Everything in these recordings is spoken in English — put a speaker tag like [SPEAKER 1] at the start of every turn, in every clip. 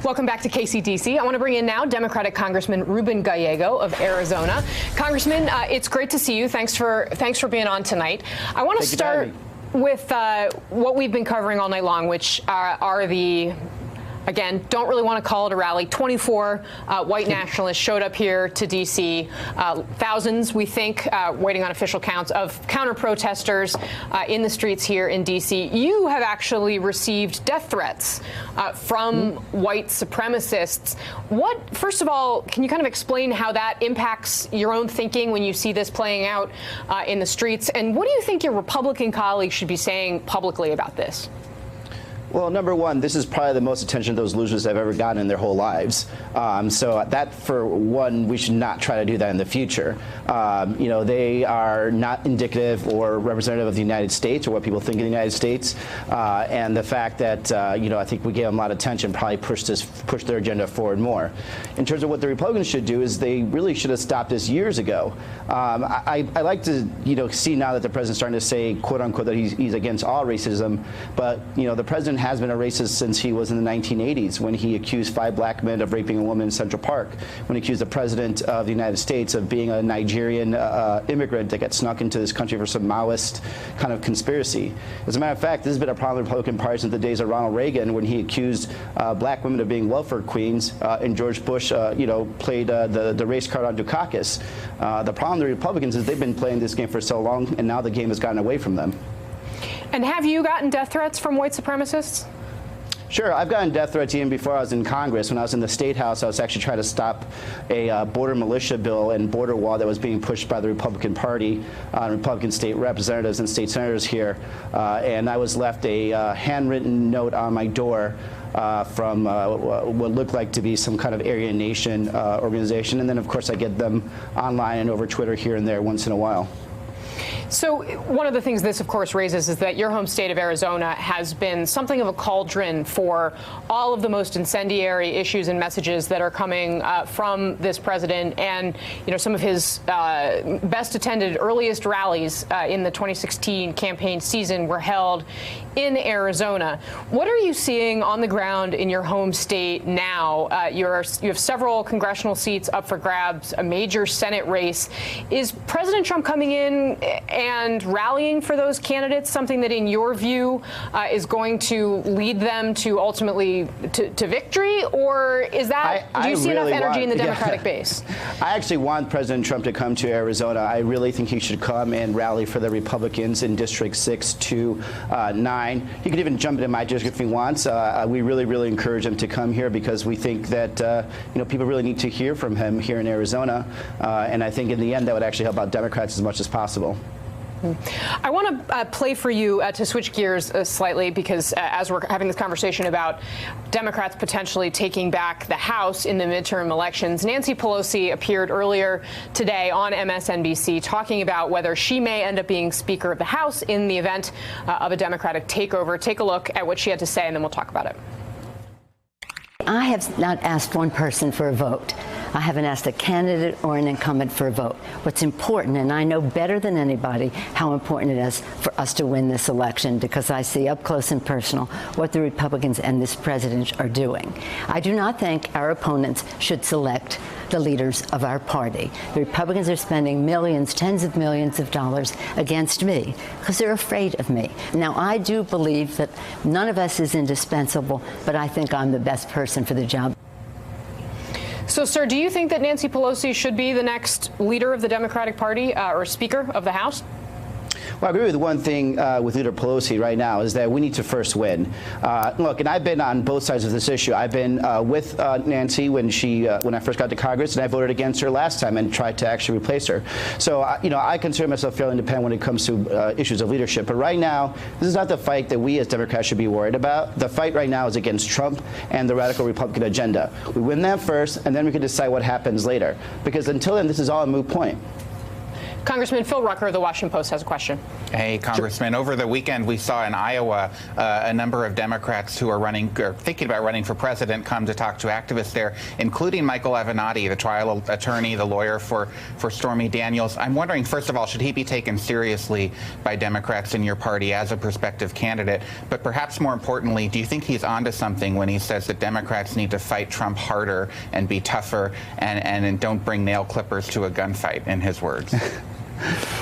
[SPEAKER 1] Welcome back to Kasie, D.C. I want to bring in now Democratic Congressman Ruben Gallego of Arizona. Congressman, it's great to see you. Thanks for being on tonight. I want to start with what we've been covering all night long, which are the, again, don't really want to call it a rally. 24 white nationalists showed up here to D.C. Thousands, we think, waiting on official counts, of counter-protesters in the streets here in D.C. You have actually received death threats from white supremacists. First of all, can you kind of explain how that impacts your own thinking when you see this playing out in the streets? And what do you think your Republican colleagues should be saying publicly about this?
[SPEAKER 2] Well, number one, this is probably the most attention those losers have ever gotten in their whole lives. So that, for one, we should not try to do that in the future. You know, they are not indicative or representative of the United States or what people think of the United States. And the fact that, you know, I think we gave them a lot of attention probably pushed their agenda forward more. In terms of what the Republicans should do is they really should have stopped this years ago. I like to, you know, see now that the president's starting to say, quote unquote, that he's against all racism. But, you know, the president has been a racist since he was in the 1980s when he accused 5 black men of raping a woman in Central Park, when he accused the president of the United States of being a Nigerian immigrant that got snuck into this country for some Maoist kind of conspiracy. As a matter of fact, this has been a problem in the Republican Party since the days of Ronald Reagan, when he accused black women of being welfare queens, and George Bush, you know, played the race card on Dukakis. The problem with the Republicans is they've been playing this game for so long, and now the game has gotten away from them.
[SPEAKER 1] And have you gotten death threats from white supremacists?
[SPEAKER 2] Sure. I've gotten death threats even before I was in Congress. When I was in the State House, I was actually trying to stop a border militia bill and border wall that was being pushed by the Republican Party, Republican state representatives and state senators here. And I was left a handwritten note on my door from what looked like to be some kind of Aryan Nation organization. And then, of course, I get them online and over Twitter here and there once in a while.
[SPEAKER 1] So one of the things this, of course, raises is that your home state of Arizona has been something of a cauldron for all of the most incendiary issues and messages that are coming from this president. And, you know, some of his best attended earliest rallies in the 2016 campaign season were held in Arizona. What are you seeing on the ground in your home state now? You have several congressional seats up for grabs, a major Senate race. Is President Trump coming in and rallying for those candidates something that, in your view, is going to lead them to ultimately to victory? Or is that, do you see enough energy in the Democratic base?
[SPEAKER 2] I actually want President Trump to come to Arizona. I really think he should come and rally for the Republicans in District 6 to 9. He could even jump into my district if he wants. We really encourage him to come here because we think that you know, people really need to hear from him here in Arizona. And I think in the end that would actually help out Democrats as much as possible.
[SPEAKER 1] I want to play for you to switch gears slightly, because as we're having this conversation about Democrats potentially taking back the House in the midterm elections, Nancy Pelosi appeared earlier today on MSNBC talking about whether she may end up being Speaker of the House in the event of a Democratic takeover. Take a look at what she had to say, and then we'll talk about it.
[SPEAKER 3] I have not asked one person for a vote. I haven't asked a candidate or an incumbent for a vote. What's important, and I know better than anybody how important it is for us to win this election, because I see up close and personal what the Republicans and this president are doing. I do not think our opponents should select the leaders of our party. The Republicans are spending millions, tens of millions of dollars against me because they're afraid of me. Now, I do believe that none of us is indispensable, but I think I'm the best person for the job.
[SPEAKER 1] So, sir, do you think that Nancy Pelosi should be the next leader of the Democratic Party or Speaker of the House?
[SPEAKER 2] Well, I agree with one thing with Leader Pelosi right now is that we need to first win. Look, and I've been on both sides of this issue. I've been with Nancy when I first got to Congress, and I voted against her last time and tried to actually replace her. So, you know, I consider myself fairly independent when it comes to issues of leadership. But right now, this is not the fight that we as Democrats should be worried about. The fight right now is against Trump and the radical Republican agenda. We win that first, and then we can decide what happens later. Because until then, this is all a moot point.
[SPEAKER 1] Congressman Phil Rucker of the Washington Post has a question.
[SPEAKER 4] Hey, Congressman. Over the weekend, we saw in Iowa a number of Democrats who are running or thinking about running for president come to talk to activists there, including Michael Avenatti, the trial attorney, the lawyer for Stormy Daniels. I'm wondering, first of all, should he be taken seriously by Democrats in your party as a prospective candidate? But perhaps more importantly, do you think he's onto something when he says that Democrats need to fight Trump harder and be tougher and don't bring nail clippers to a gunfight, in his words?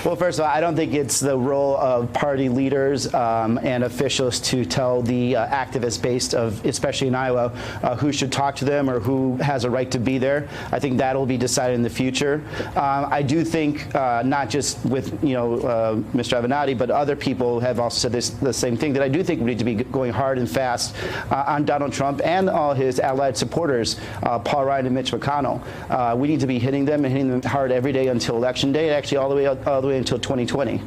[SPEAKER 2] Well, first of all, I don't think it's the role of party leaders and officials to tell the activist base of, especially in Iowa, who should talk to them or who has a right to be there. I think that will be decided in the future. I do think not just with Mr. Avenatti, but other people have also said the same thing, that I do think we need to be going hard and fast on Donald Trump and all his allied supporters, Paul Ryan and Mitch McConnell. We need to be hitting them and hitting them hard every day until Election Day, and actually all the way until 2020.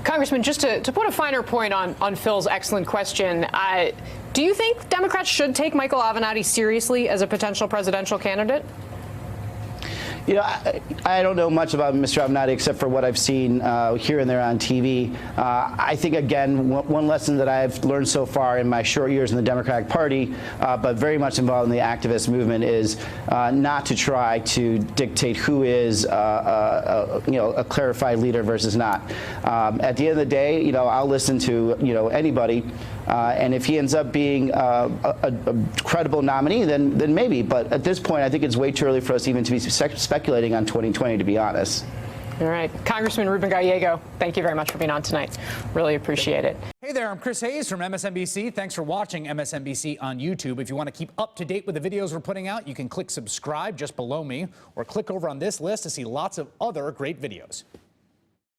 [SPEAKER 1] Congressman, just to put a finer point on Phil's excellent question, do you think Democrats should take Michael Avenatti seriously as a potential presidential candidate?
[SPEAKER 2] You know, I don't know much about Mr. Avenatti except for what I've seen here and there on TV. I think, again, one lesson that I've learned so far in my short years in the Democratic Party, but very much involved in the activist movement, is not to try to dictate who is, a clarified leader versus not. At the end of the day, I'll listen to, anybody. And if he ends up being a credible nominee, then maybe. But at this point, I think it's way too early for us even to be speculating on 2020, to be honest.
[SPEAKER 1] All right. Congressman Ruben Gallego, thank you very much for being on tonight. Really appreciate it.
[SPEAKER 5] Hey there, I'm Chris Hayes from MSNBC. Thanks for watching MSNBC on YouTube. If you want to keep up to date with the videos we're putting out, you can click subscribe just below me or click over on this list to see lots of other great videos.